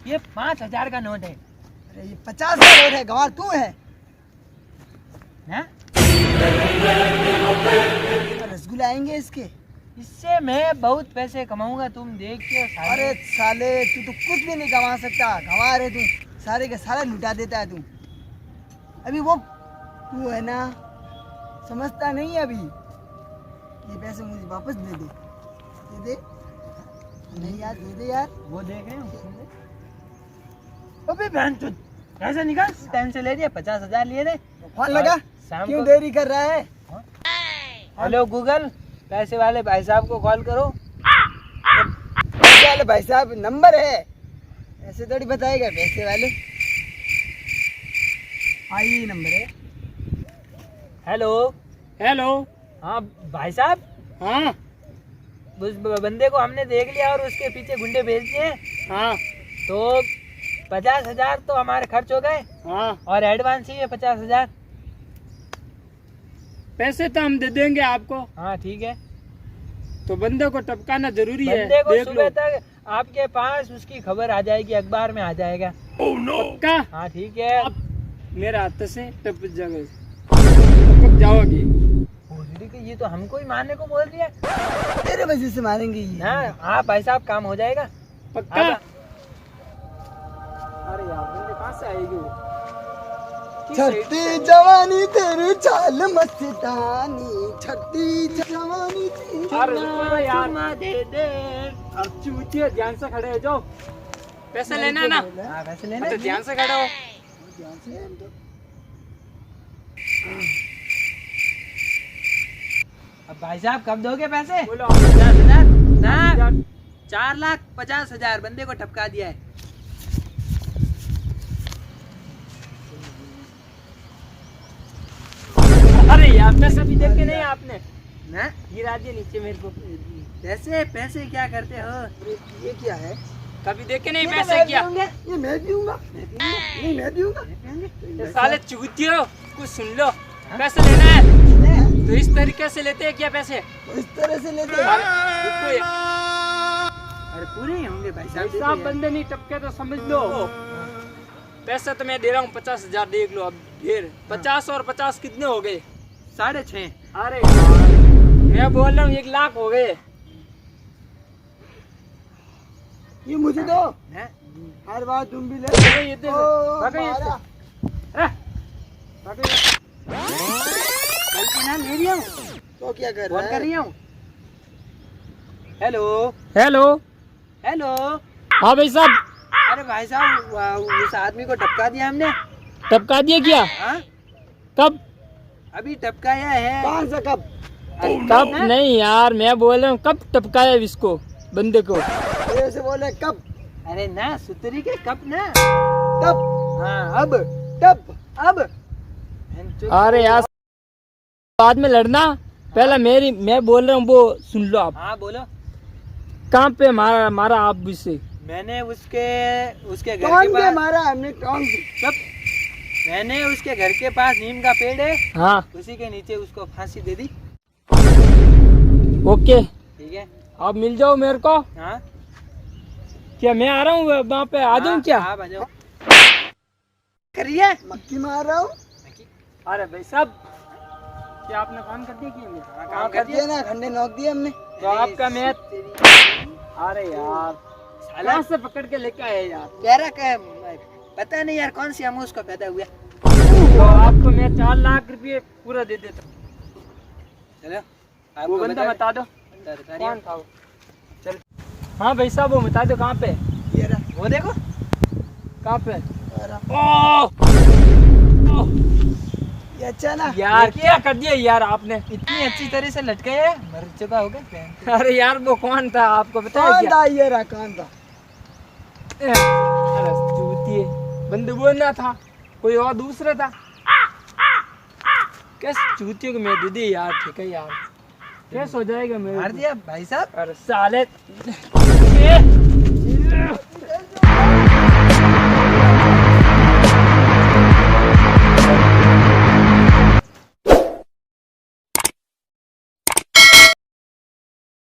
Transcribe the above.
ये 5,000 का नोट है। अरे ये 50 का नोट है, गंवार तू है ना? रसगुल्ला आएंगे इसके। इससे मैं बहुत पैसे कमाऊंगा, तुम देखिए। अरे साले तू तो कुछ भी नहीं कमा सकता, गंवार है तू, सारे के सारे लुटा देता है तू। अभी वो तू है ना, समझता नहीं है अभी। ये पैसे मुझे वापस दे दे, दे दे। नहीं यार, दे दे यार। वो देख रहे हो? अबे बहन चोद, पैसे निकाल, टाइम से ले दिया। 50,000 लिए थे। फोन लगा, क्यों देरी कर रहा है? हेलो गूगल, पैसे वाले भाई साहब को कॉल करो। पैसे वाले भाई साहब नंबर है, ऐसे थोड़ी बताएगा पैसे वाले। हाँ ये नंबर है। Hello hello. हाँ भाई साहब, हाँ उस बंदे को हमने देख लिया और उसके पीछे गुंडे भेज दिए। हाँ तो 50,000 तो हमारे खर्च हो गए हाँ। और एडवांस ही है 50,000। पैसे तो हम दे देंगे आपको। हाँ ठीक है। तो बंदे को टपकाना जरूरी है। बंदे को देख सुबह लो। तक आपके पास उसकी खबर आ जाएगी, अखबार में आ जाएगा। पक्का? हाँ ठीक है। आप मेरा हाथ से टपक जाओगे, टपक जाओगे। भोसड़ी के ये तो हमको ही मारने को बोल दिया। तेरे वजह से मारेंगे ये। हाँ भाई साहब, काम हो जाएगा पक्का? अब- अरे यार बंदे कहाँ से आएगी वो? छठी जवानी तेरी चाल मस्तानी, छठी जवानी तेरी। अरे रुको यार, चुम्मा दे दे। अब चूतिए, ध्यान से खड़े हो जाओ। पैसे लेना ना? हाँ पैसे लेना। तो ध्यान से खड़े हो। ध्यान से हम तो। अब भाई साहब कब दोगे पैसे? बोलो। 50,000 ना, 4,50,000 बंदे को ठपका दिया है। अरे यार पैसे भी देखे नहीं आपने? ना गिरा दिए नीचे मेरे को। पैसे पैसे क्या करते हो? ये क्या है? कभी देखे नहीं ये तो पैसे मैं क्या? पीऊंगा, ये मैं पीऊंगा, नहीं मैं पीऊंगा। ये साले चूतियो, कुछ सुन लो। पैसे लेना है तो इस तरीके से लेते हैं क्या पैसे? इस तरह से लेते हैं। रुको यार। अरे पूरे ही होंगे भाई साहब। भाई साहब बंदे नहीं टपके तो समझ लो। पैसा तो मैं दे रहा हूँ 50,000, देख लो अब। ढेर 50 और 50 कितने हो गए? 6.5। अरे यार मैं बोल रहा हूँ 1 लाख हो गए। ये मुझे दो, हैं? हर बार तुम भी ले। ये दे। ओ, भागो ये मारा। से। भागो ये। गलती ना ले लिया हूँ, तो क्या कर फोन रहा कर है? रही हूँ। Hello hello. हेलो। हाँ भाई साहब। अरे भाई साहब, उस आदमी को टपका दिया हमने। टपका दिया क्या? हाँ कब? अभी टपकाया है। कौन सा कब? कब नहीं यार, मैं बोल रहा हूँ कब टपकाया इसको, बंदे को? तेरे से बोले कब? अरे ना, सुतरी के कब ना। तब। हाँ अब। तब। अब अरे यार बाद में लड़ना, पहला मैं बोल रहा हूँ वो सुन लो आप। हाँ बोलो। कहाँ पे मारा आप इसे? मैंने उसके घर कौन के पे पास मारा हमने? कौन? मैंने उसके घर के पास नीम का पेड़ है, हाँ उसी के नीचे उसको फांसी दे दी। ओके, ठीक है। आप मिल जाओ मेरे को। हाँ क्या मैं आ रहा हूँ वहाँ पे, आ जाऊँ क्या? आप आ जाओ। करिए। मक्खी मार रहा हूँ। अरे भाई साहब, क्या आपने काम कर दिया कि? काम कर दिया ना, खंडे नोक दिए हमने। तो आपका मैच। अरे यार कहाँ से पकड़ के लेके आए यार? प्यारा का पता नहीं यार कौन सी हम उसको पैदा हुआ। तो आपको मैं 4 लाख रुपए पूरा दे देता हूँ। चलो वो बंदा बता दो कौन कौन था वो? चल हाँ भाई साहब वो बता दो कहाँ पे? ये रहा, वो देखो। कहाँ पे? ये रहा। ओह ये अच्छा ना? यार क्या कर दिया यार आपने? इतनी अच्छी तरह से लटके है, मर चुका होगा। अरे यार वो कौन था आपको बताया कौन क्या? था? ये रहा, कौन था? अरे चूतिए, बंदे वो ना था, कोई और दूसरा था। कैसे चूतियों को मैं दे दी यार? ठीक है यार, कैसे हो जाएगा मेरे मार को? दिया भाई साहब। अरे साले